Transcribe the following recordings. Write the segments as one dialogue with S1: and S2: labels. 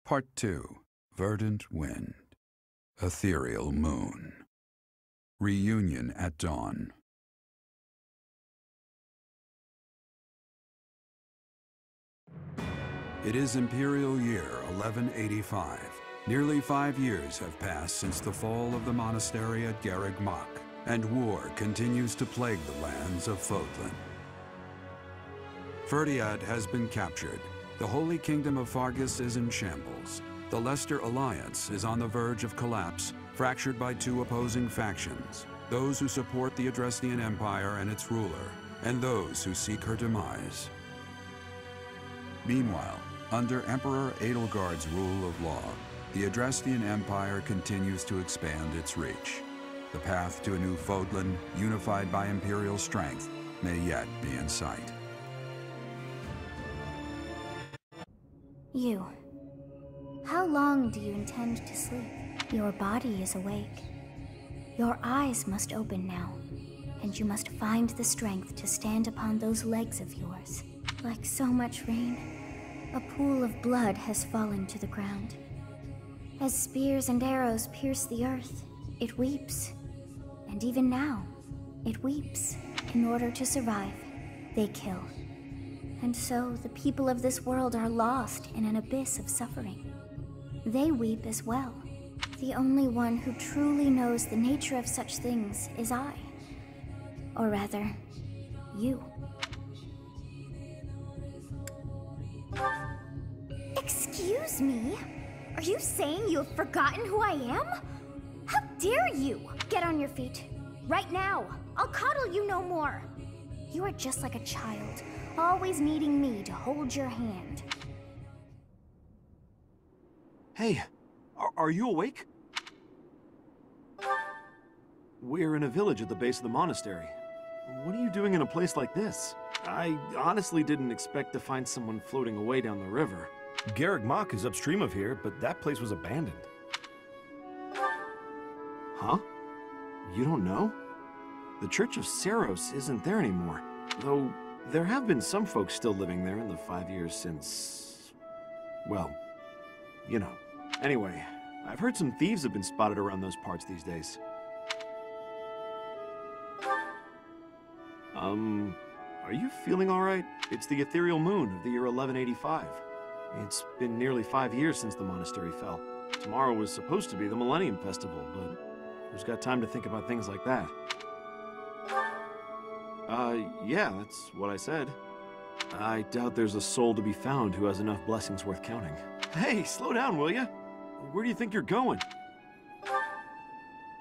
S1: Part 2. Verdant Wind. Ethereal Moon. Reunion at Dawn. It is Imperial Year 1185. Nearly 5 years have passed since the fall of the monastery at Garreg Mach, and war continues to plague the lands of Fodlan. Ferdiad has been captured. The Holy Kingdom of Fargus is in shambles. The Leicester Alliance is on the verge of collapse, fractured by two opposing factions: those who support the Adrestian Empire and its ruler, and those who seek her demise. Meanwhile, under Emperor Edelgard's rule of law, the Adrestian Empire continues to expand its reach. The path to a new Fodlan, unified by Imperial strength, may yet be in sight.
S2: You. How long do you intend to sleep? Your body is awake. Your eyes must open now, and you must find the strength to stand upon those legs of yours. Like so much rain, a pool of blood has fallen to the ground. As spears and arrows pierce the earth, it weeps. And even now, it weeps. In order to survive, they kill. And so the people of this world are lost in an abyss of suffering. They weep as well. The only one who truly knows the nature of such things is I. Or rather, you.
S3: Excuse me? Are you saying you have forgotten who I am? How dare you! Get on your feet. Right now. I'll coddle you no more. You are just like a child, always needing me to hold your hand.
S4: Hey, are you awake? We're in a village at the base of the monastery. What are you doing in a place like this? I honestly didn't expect to find someone floating away down the river.
S5: Garreg Mach is upstream of here, but that place was abandoned.
S4: Huh? You don't know? The Church of Saros isn't there anymore, though there have been some folks still living there in the 5 years since... well, you know. Anyway, I've heard some thieves have been spotted around those parts these days. Are you feeling alright? It's the ethereal moon of the year 1185. It's been nearly 5 years since the monastery fell. Tomorrow was supposed to be the Millennium Festival, but who's got time to think about things like that? Yeah, that's what I said. I doubt there's a soul to be found who has enough blessings worth counting. Hey, slow down, will ya? Where do you think you're going?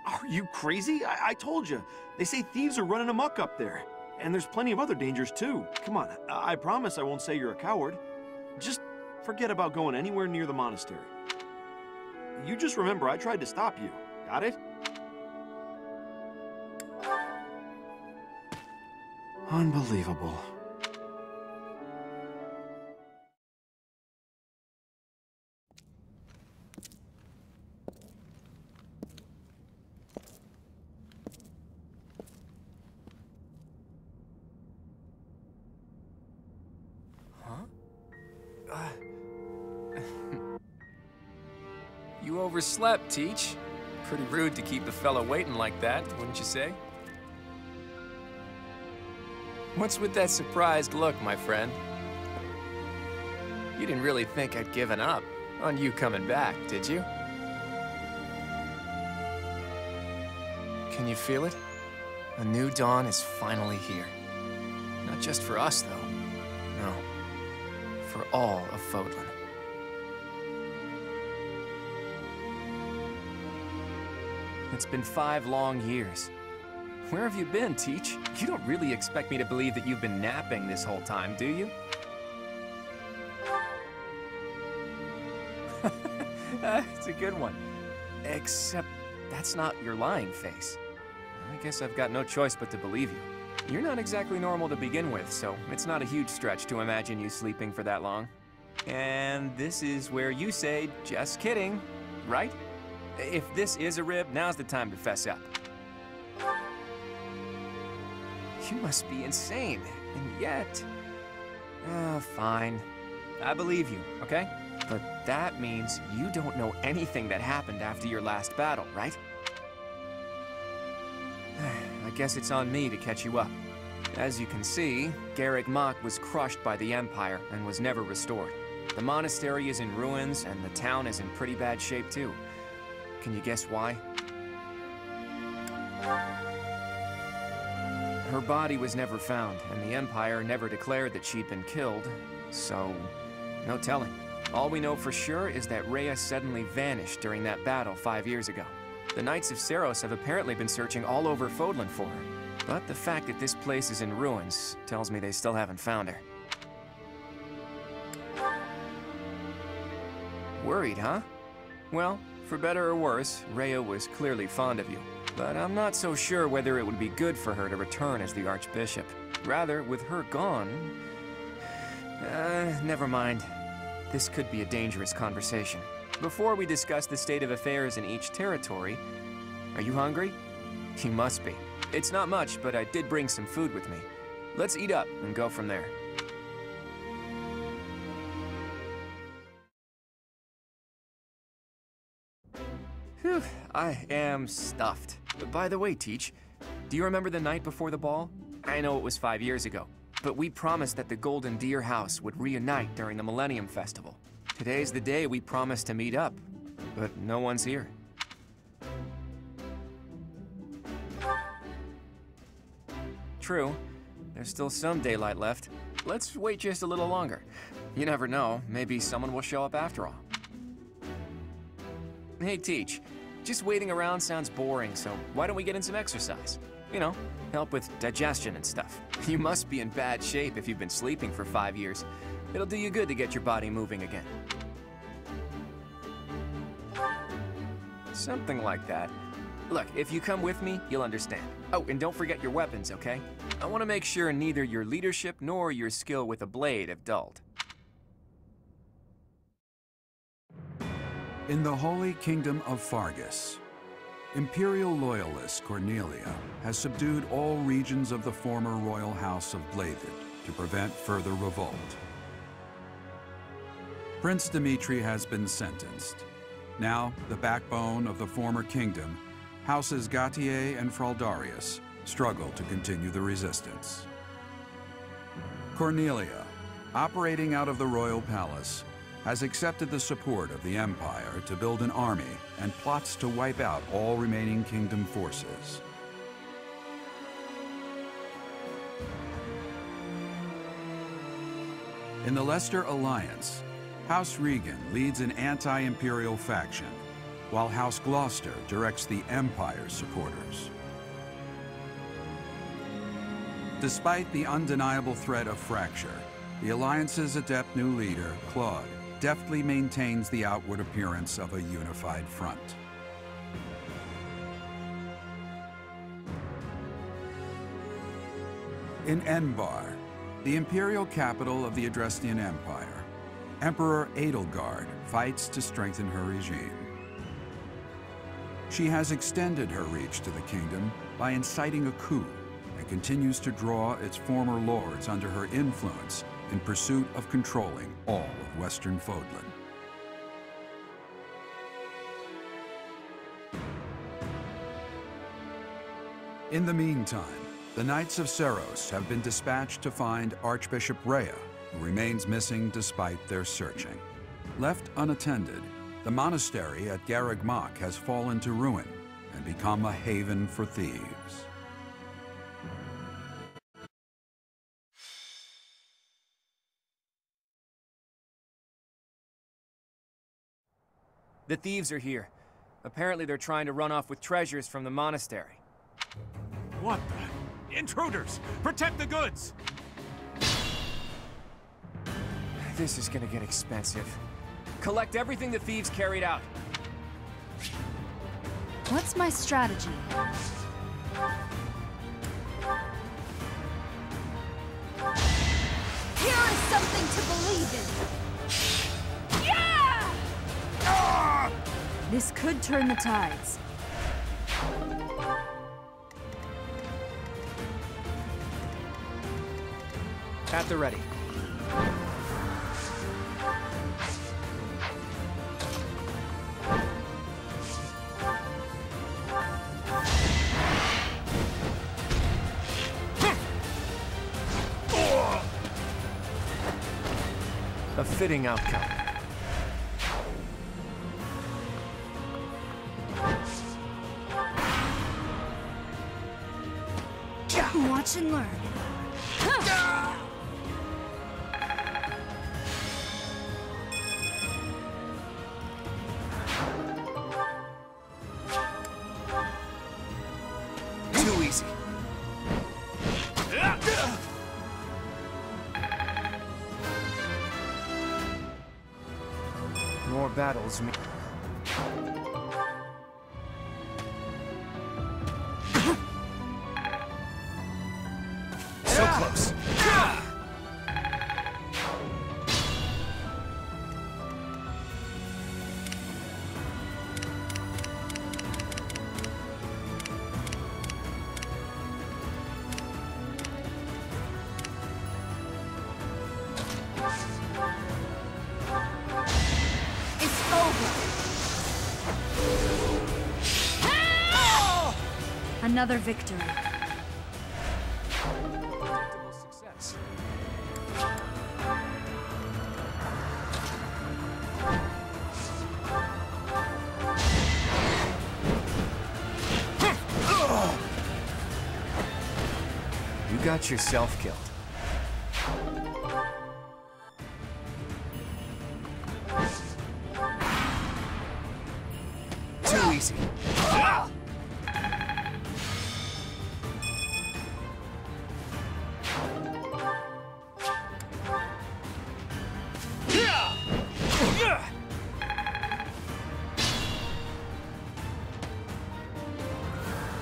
S4: Are you crazy? I told you. They say thieves are running amok up there. And there's plenty of other dangers, too. Come on, I promise I won't say you're a coward. Just forget about going anywhere near the monastery. You just remember I tried to stop you. Got it? Unbelievable.
S6: You overslept, Teach. Pretty rude to keep the fella waiting like that, wouldn't you say? What's with that surprised look, my friend? You didn't really think I'd given up on you coming back, did you? Can you feel it? A new dawn is finally here. Not just for us, though. No. For all of Fodlan. It's been 5 long years. Where have you been, Teach? You don't really expect me to believe that you've been napping this whole time, do you? It's a good one. Except that's not your lying face. I guess I've got no choice but to believe you. You're not exactly normal to begin with, so it's not a huge stretch to imagine you sleeping for that long. And this is where you say, just kidding, right? If this is a rib, now's the time to fess up. You must be insane, and yet... fine. I believe you, okay? But that means you don't know anything that happened after your last battle, right? I guess it's on me to catch you up. As you can see, Garreg Mach was crushed by the Empire and was never restored. The monastery is in ruins, and the town is in pretty bad shape too. Can you guess why? Her body was never found, and the Empire never declared that she'd been killed, so no telling. All we know for sure is that Rhea suddenly vanished during that battle 5 years ago. The Knights of Seiros have apparently been searching all over Fodlan for her, but the fact that this place is in ruins tells me they still haven't found her. Worried, huh? Well, for better or worse, Rhea was clearly fond of you. But I'm not so sure whether it would be good for her to return as the Archbishop. Rather, with her gone... never mind. This could be a dangerous conversation. Before we discuss the state of affairs in each territory, are you hungry? You must be. It's not much, but I did bring some food with me. Let's eat up and go from there. Whew, I am stuffed. By the way, Teach, do you remember the night before the ball? I know it was 5 years ago, but we promised that the Golden Deer House would reunite during the Millennium Festival. Today's the day we promised to meet up, but no one's here. True, there's still some daylight left. Let's wait just a little longer. You never know, maybe someone will show up after all. Hey, Teach, just waiting around sounds boring, so why don't we get in some exercise? You know, help with digestion and stuff. You must be in bad shape if you've been sleeping for 5 years. It'll do you good to get your body moving again. Something like that. Look, if you come with me, you'll understand. Oh, and don't forget your weapons, okay? I want to make sure neither your leadership nor your skill with a blade have dulled.
S1: In the Holy Kingdom of Fargus, Imperial loyalist Cornelia has subdued all regions of the former royal house of Byleth to prevent further revolt. Prince Dimitri has been sentenced. Now, the backbone of the former kingdom, Houses Gautier and Fraldarius, struggle to continue the resistance. Cornelia, operating out of the royal palace, has accepted the support of the Empire to build an army and plots to wipe out all remaining kingdom forces. In the Leicester Alliance, House Regan leads an anti-imperial faction, while House Gloucester directs the Empire's supporters. Despite the undeniable threat of fracture, the Alliance's adept new leader, Claude, deftly maintains the outward appearance of a unified front. In Enbar, the imperial capital of the Adrestian Empire, Emperor Edelgard fights to strengthen her regime. She has extended her reach to the kingdom by inciting a coup and continues to draw its former lords under her influence in pursuit of controlling all of Western Fodlan. In the meantime, the Knights of Seiros have been dispatched to find Archbishop Rhea, who remains missing despite their searching. Left unattended, the monastery at Garreg Mach has fallen to ruin and become a haven for thieves.
S6: The thieves are here. Apparently they're trying to run off with treasures from the monastery.
S5: What the? Intruders! Protect the goods!
S6: This is gonna get expensive. Collect everything the thieves carried out.
S7: What's my strategy?
S3: Here is something to believe in! Yeah!
S7: This could turn the tides.
S6: At the ready. A fitting outcome.
S7: Watch and learn.
S6: Too easy. More battles mean... So close.
S7: It's over. Another victory.
S6: Predictable success. You got yourself killed. Too easy.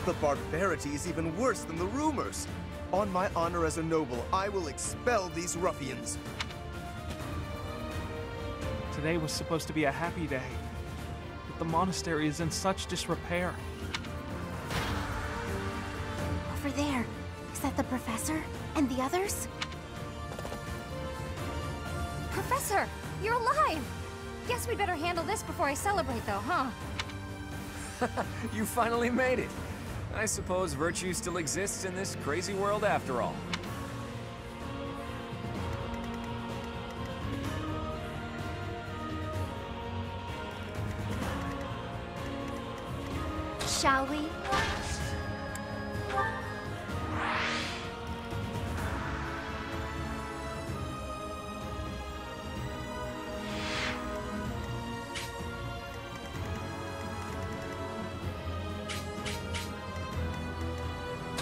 S8: The barbarity is even worse than the rumors. On my honor as a noble, I will expel these ruffians.
S9: Today was supposed to be a happy day, but the monastery is in such disrepair.
S3: Over there. Is that the professor? And the others? Professor! You're alive! Guess we'd better handle this before I celebrate, though, huh?
S6: You finally made it. I suppose virtue still exists in this crazy world after all.
S3: Shall we?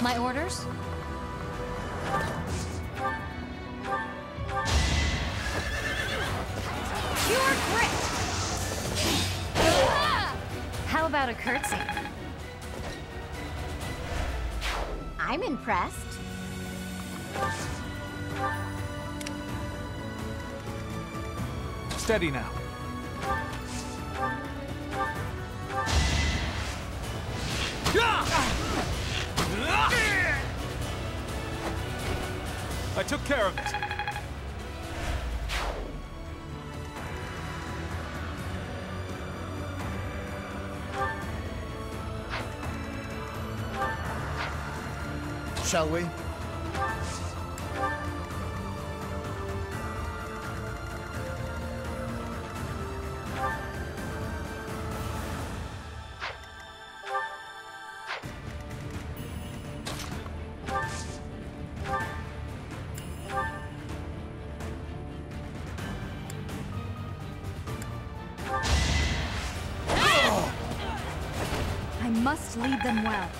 S3: My orders? Pure grit! How about a curtsy? I'm impressed.
S9: Steady now. I took care of it.
S8: Shall we?
S7: I must lead them well.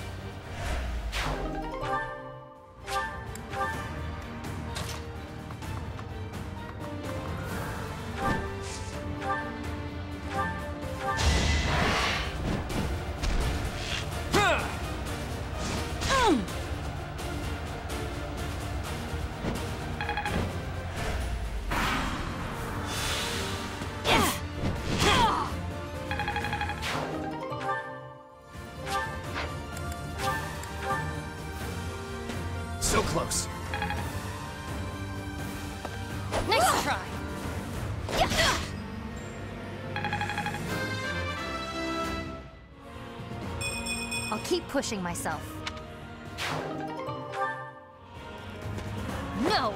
S6: So close.
S3: Nice try. I'll keep pushing myself. No!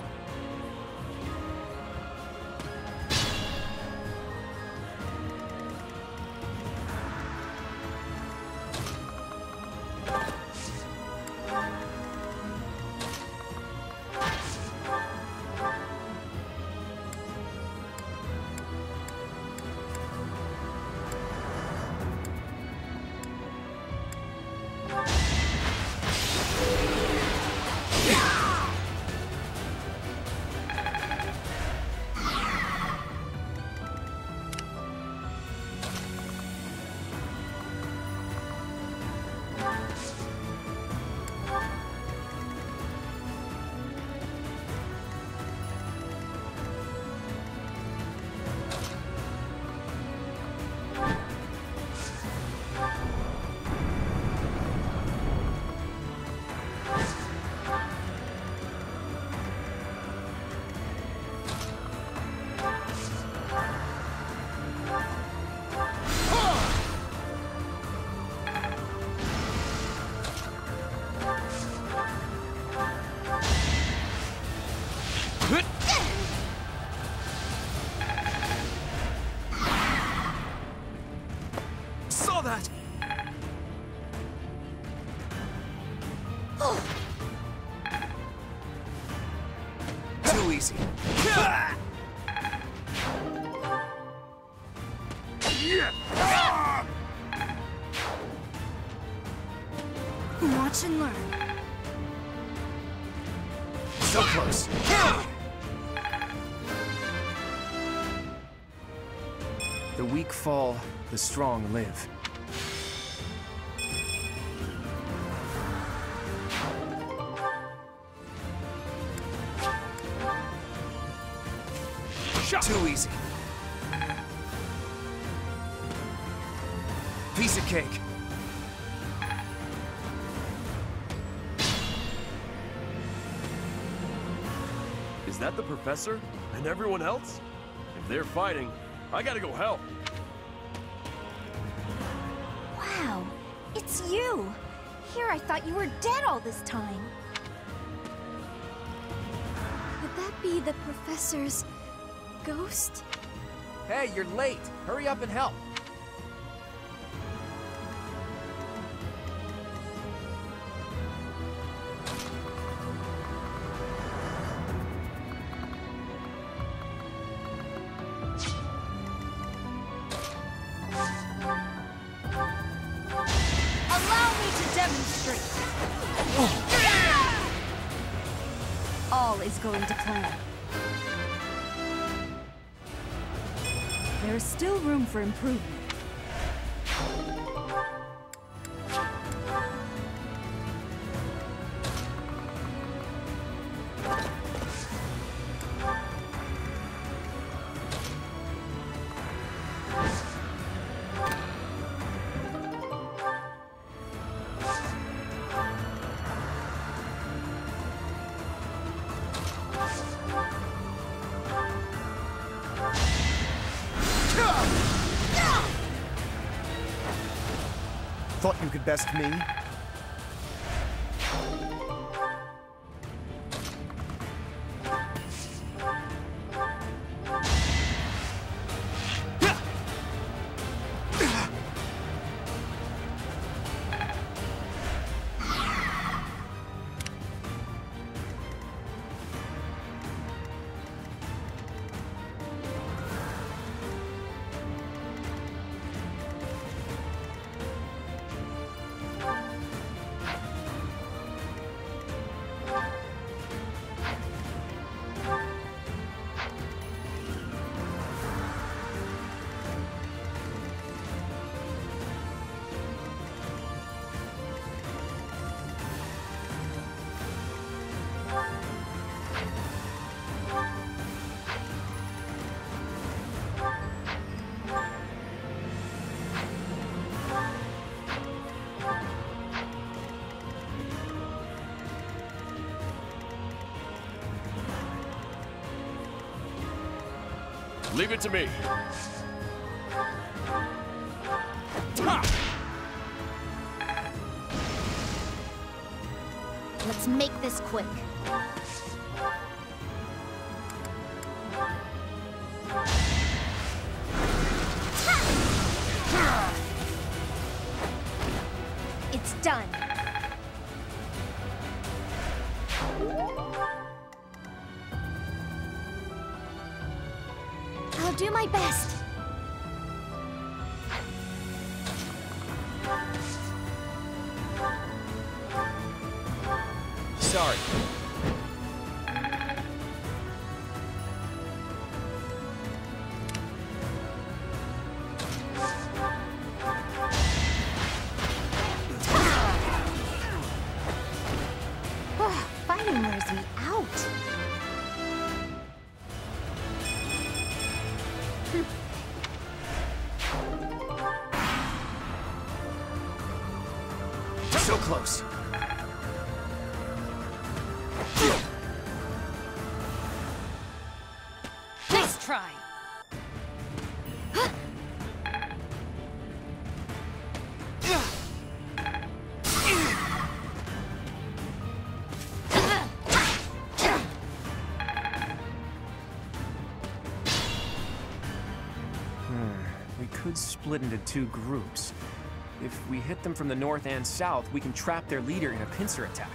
S6: easy.
S7: Watch and learn.
S6: So close. The weak fall, the strong live. Too easy. Piece of cake.
S10: Is that the professor? And everyone else? If they're fighting, I gotta go help.
S3: Wow, it's you! Here I thought you were dead all this time.
S7: Could that be the professor's ghost?
S6: Hey, you're late. Hurry up and help.
S7: Allow me to demonstrate. All is going to plan. There is still room for improvement.
S8: Thought you could best me?
S10: Leave it to me.
S3: Let's make this quick. It's done. I'll do my best.
S6: Sorry.
S3: Fighting wears me out.
S6: So close.
S7: Nice try.
S6: We could split into two groups. If we hit them from the north and south, we can trap their leader in a pincer attack.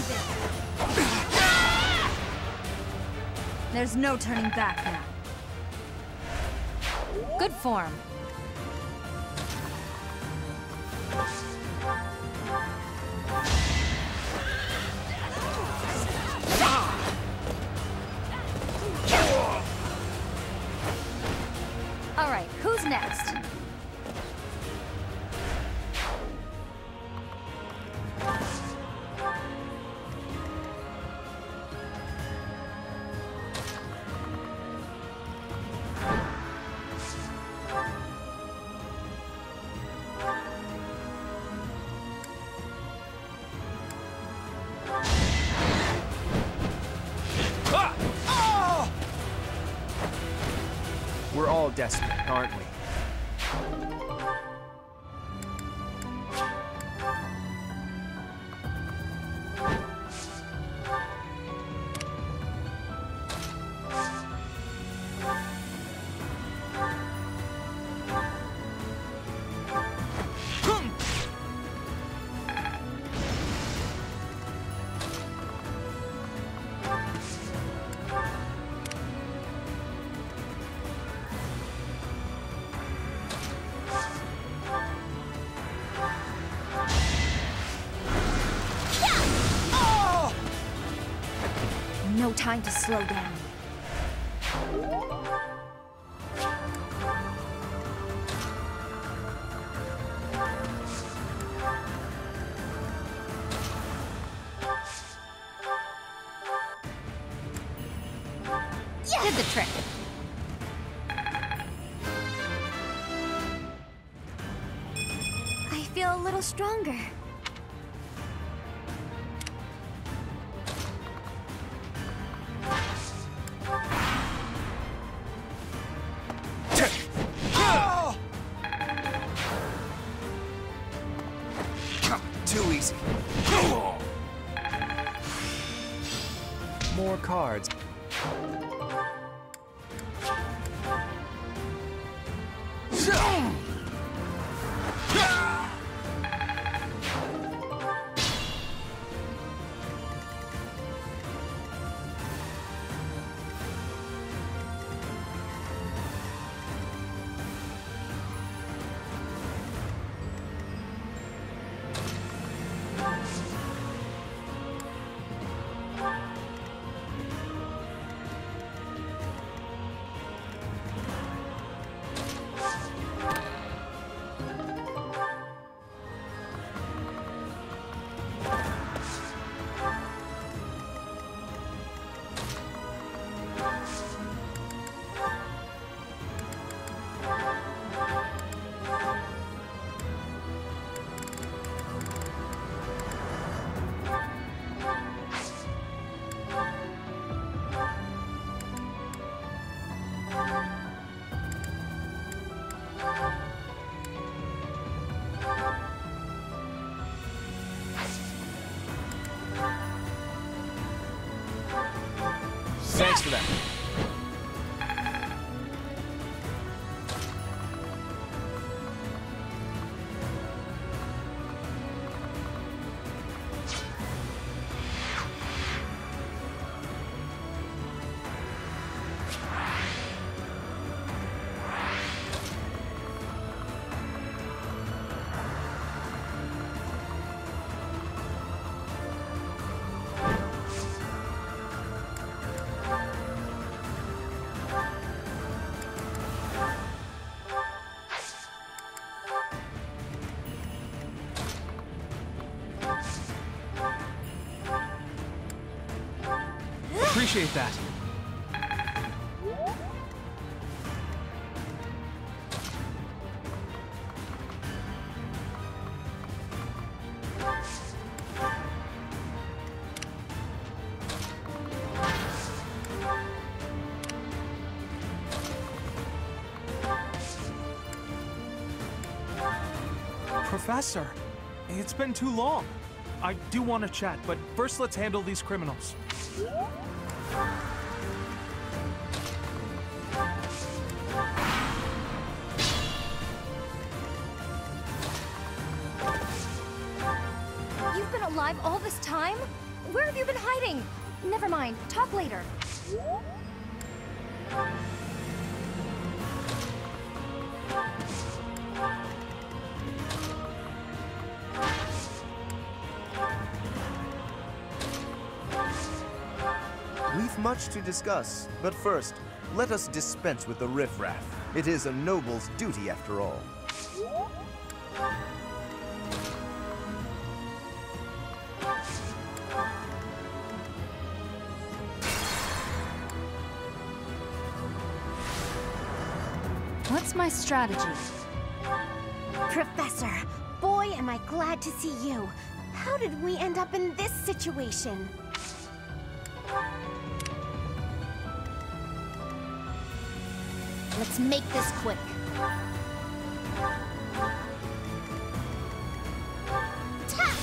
S3: breathing! There's no turning back now. Good form. All right, who's next?
S6: We're all desperate, aren't we?
S3: No time to slow down. Yeah! Did the trick. I feel a little stronger.
S6: Too easy. More cards. Thanks for that.
S9: Appreciate that. Professor, it's been too long. I do want to chat, but first let's handle these criminals.
S3: You've been alive all this time? Where have you been hiding? Never mind. Talk later.
S8: We've much to discuss, but first, let us dispense with the riffraff. It is a noble's duty after all.
S11: What's my strategy?
S3: Professor, boy, am I glad to see you. How did we end up in this situation? Let's make this quick. Ta!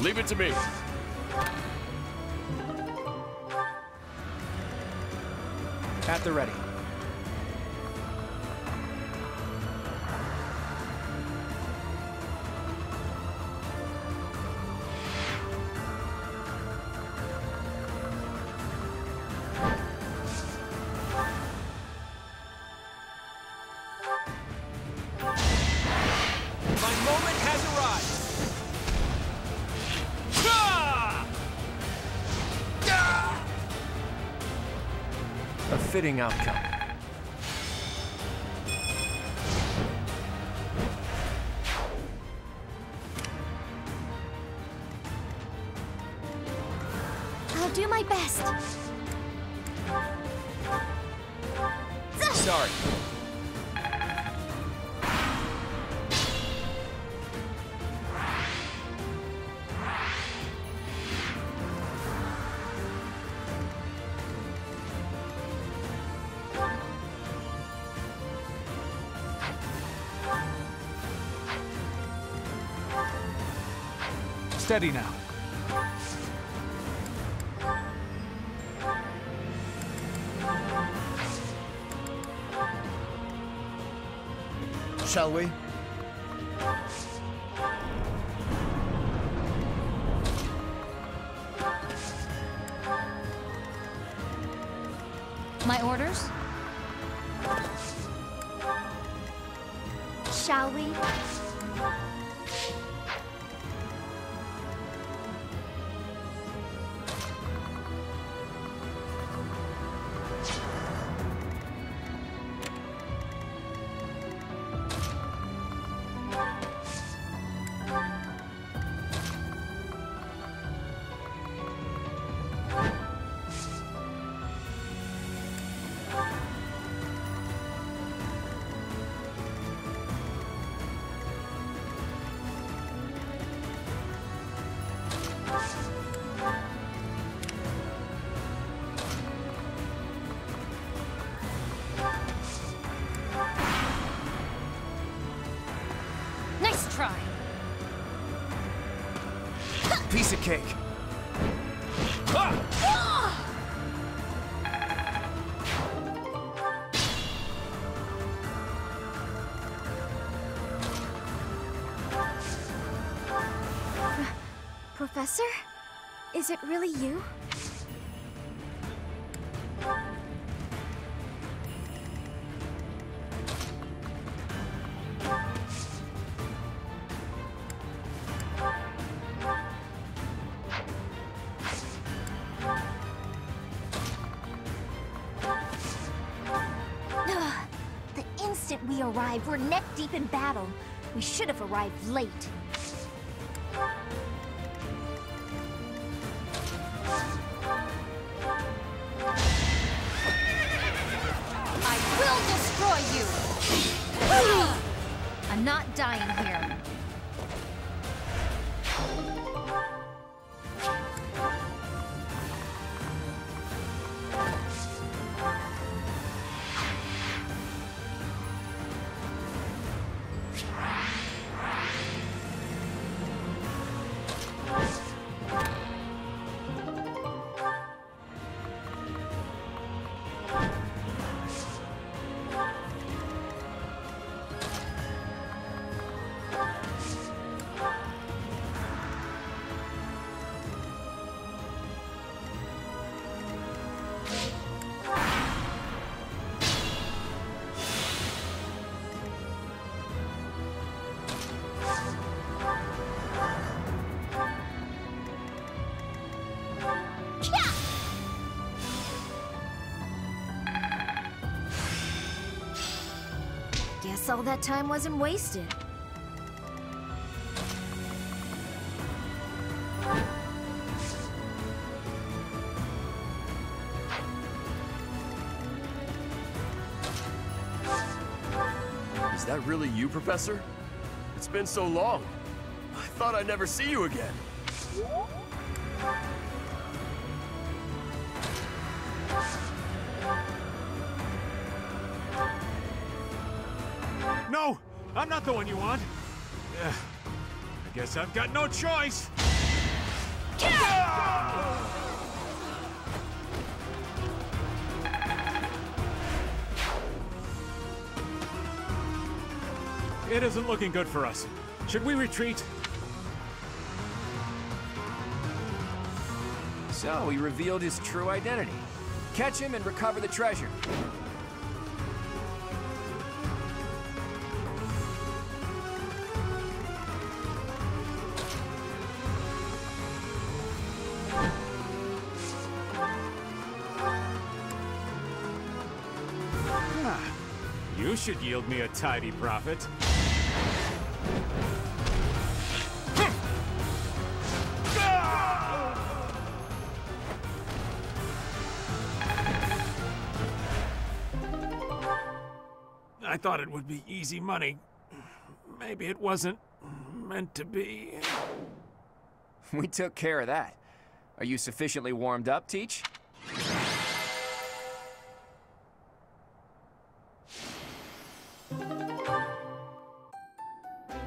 S10: Leave it to me.
S9: At the ready.
S6: A fitting outcome.
S3: I'll do my best.
S6: Sorry.
S9: Steady now.
S8: Shall we?
S11: My orders?
S3: Shall we?
S11: Nice try.
S6: Piece of cake.
S3: Professor? Is it really you? The instant we arrived, we're neck deep in battle. We should have arrived late.
S11: I will destroy you! I'm not dying here.
S3: all that time wasn't wasted.
S10: Is that really you, Professor? It's been so long. I thought I'd never see you again.
S12: No! I'm not the one you want. I guess I've got no choice. It isn't looking good for us. Should we retreat?
S6: So, he revealed his true identity. Catch him and recover the treasure.
S12: You should yield me a tidy profit. I thought it would be easy money. Maybe it wasn't meant to be.
S6: We took care of that. Are you sufficiently warmed up, Teach?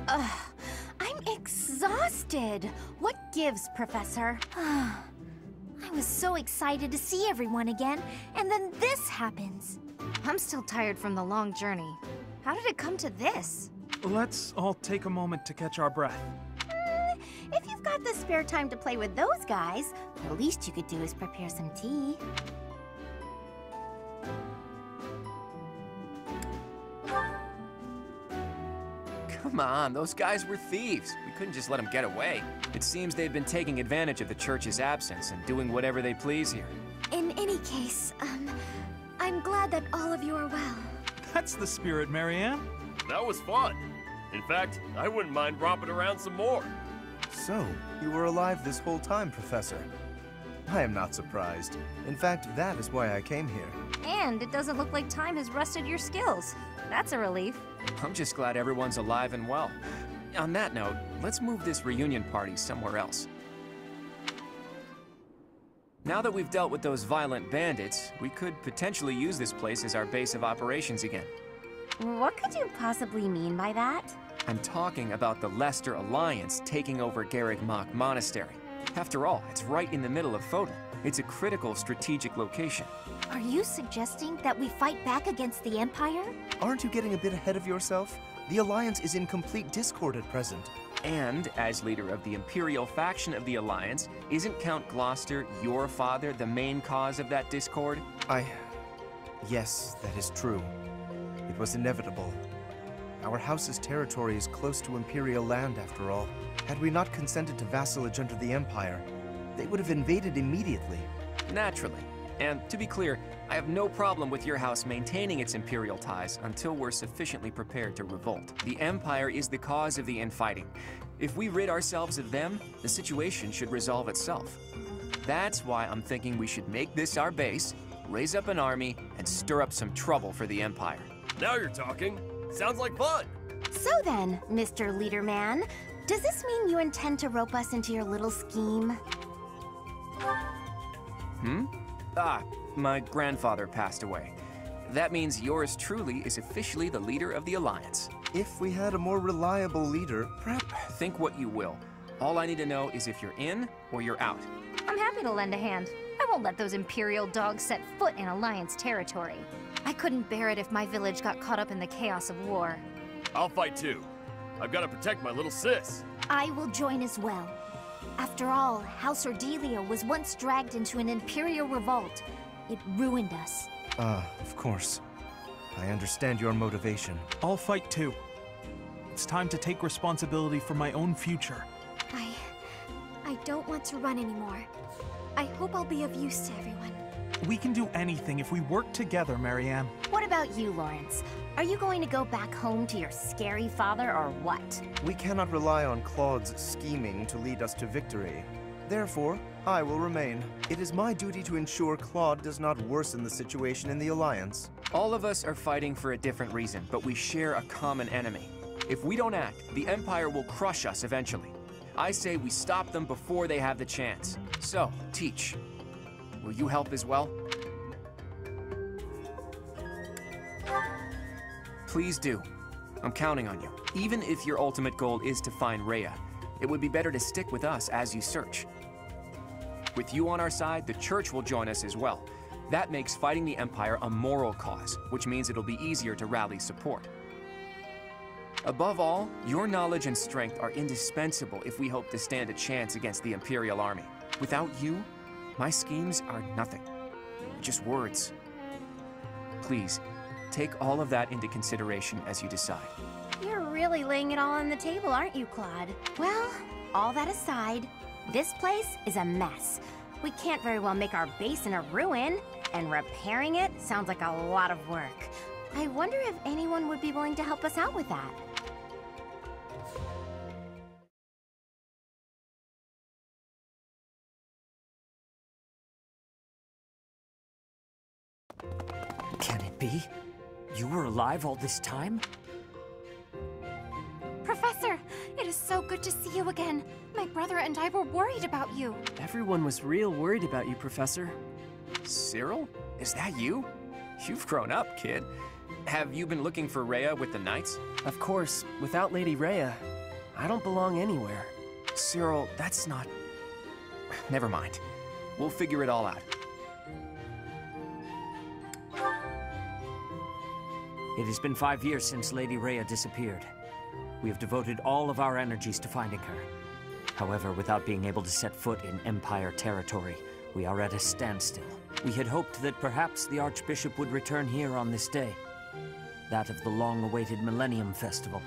S3: I'm exhausted. What gives, Professor? I was so excited to see everyone again, and then this happens.
S11: I'm still tired from the long journey. How did it come to this?
S9: Let's all take a moment to catch our breath.
S3: If you've got the spare time to play with those guys, the least you could do is prepare some tea.
S6: Come on, those guys were thieves. We couldn't just let them get away. It seems they've been taking advantage of the church's absence and doing whatever they please here.
S3: In any case, I'm glad that all of you are well.
S9: That's the spirit, Marianne.
S10: That was fun. In fact, I wouldn't mind romping around some more.
S8: So, you were alive this whole time, Professor. I am not surprised. In fact, that is why I came here.
S11: And it doesn't look like time has rusted your skills. That's a relief.
S6: I'm just glad everyone's alive and well. On that note, let's move this reunion party somewhere else. Now that we've dealt with those violent bandits, we could potentially use this place as our base of operations again.
S3: What could you possibly mean by that?
S6: I'm talking about the Lester Alliance taking over Garreg-Mach Monastery. After all, it's right in the middle of Fodor. It's a critical strategic location.
S3: Are you suggesting that we fight back against the Empire?
S8: Aren't you getting a bit ahead of yourself? The Alliance is in complete discord at present.
S6: And, as leader of the Imperial faction of the Alliance, isn't Count Gloucester, your father, the main cause of that discord?
S8: Yes, that is true. It was inevitable. Our house's territory is close to Imperial land, after all. Had we not consented to vassalage under the Empire, they would have invaded immediately.
S6: Naturally. And to be clear, I have no problem with your house maintaining its Imperial ties until we're sufficiently prepared to revolt. The Empire is the cause of the infighting. If we rid ourselves of them, the situation should resolve itself. That's why I'm thinking we should make this our base, raise up an army, and stir up some trouble for the Empire.
S10: Now you're talking. Sounds like fun.
S3: So then, Mr. Leaderman, does this mean you intend to rope us into your little scheme?
S6: My grandfather passed away. That means yours truly is officially the leader of the Alliance.
S8: If we had a more reliable leader, perhaps...
S6: Think what you will. All I need to know is if you're in or you're out.
S11: I'm happy to lend a hand. I won't let those Imperial dogs set foot in Alliance territory. I couldn't bear it if my village got caught up in the chaos of war.
S10: I'll fight too. I've got to protect my little sis.
S3: I will join as well. After all, House Ordelia was once dragged into an Imperial revolt. It ruined us.
S8: Of course. I understand your motivation.
S9: I'll fight too. It's time to take responsibility for my own future.
S7: I don't want to run anymore. I hope I'll be of use to everyone.
S9: We can do anything if we work together, Marianne.
S3: What about you, Lawrence? Are you going to go back home to your scary father or what?
S8: We cannot rely on Claude's scheming to lead us to victory. Therefore, I will remain. It is my duty to ensure Claude does not worsen the situation in the Alliance.
S6: All of us are fighting for a different reason, but we share a common enemy. If we don't act, the Empire will crush us eventually. I say we stop them before they have the chance. So, Teach, will you help as well? Please do. I'm counting on you. Even if your ultimate goal is to find Rhea, it would be better to stick with us as you search. With you on our side, the Church will join us as well. That makes fighting the Empire a moral cause, which means it'll be easier to rally support. Above all, your knowledge and strength are indispensable if we hope to stand a chance against the Imperial Army. Without you, my schemes are nothing. Just words. Please, take all of that into consideration as you decide.
S3: You're really laying it all on the table, aren't you, Claude? Well, all that aside, this place is a mess. We can't very well make our base in a ruin, and repairing it sounds like a lot of work. I wonder if anyone would be willing to help us out with that.
S13: Can it be? You were alive all this time?
S7: Professor, it is so good to see you again. My brother and I were worried about you.
S14: Everyone was real worried about you, Professor.
S6: Cyril? Is that you? You've grown up, kid. Have you been looking for Rhea with the Knights?
S14: Of course, without Lady Rhea, I don't belong anywhere.
S6: Cyril, that's not... Never mind. We'll figure it all out.
S13: It has been 5 years since Lady Rhea disappeared. We have devoted all of our energies to finding her. However, without being able to set foot in Empire territory, we are at a standstill. We had hoped that perhaps the Archbishop would return here on this day. That of the long-awaited Millennium Festival.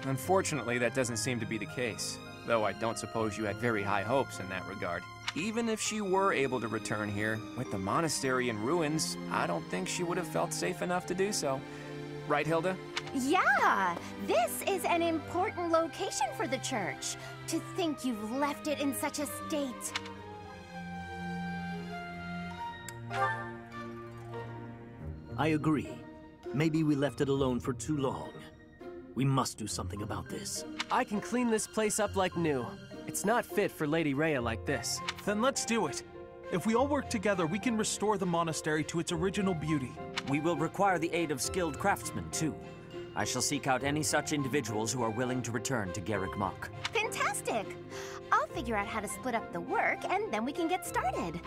S6: Unfortunately, that doesn't seem to be the case. Though I don't suppose you had very high hopes in that regard. Even if she were able to return here, with the monastery in ruins, I don't think she would have felt safe enough to do so. Right, Hilda?
S3: Yeah! This is an important location for the church. To think you've left it in such a state.
S15: I agree. Maybe we left it alone for too long. We must do something about this.
S14: I can clean this place up like new. It's not fit for Lady Rhea like this.
S9: Then let's do it. If we all work together, we can restore the monastery to its original beauty.
S13: We will require the aid of skilled craftsmen, too. I shall seek out any such individuals who are willing to return to Garrick Mach.
S3: Fantastic! I'll figure out how to split up the work, and then we can get started.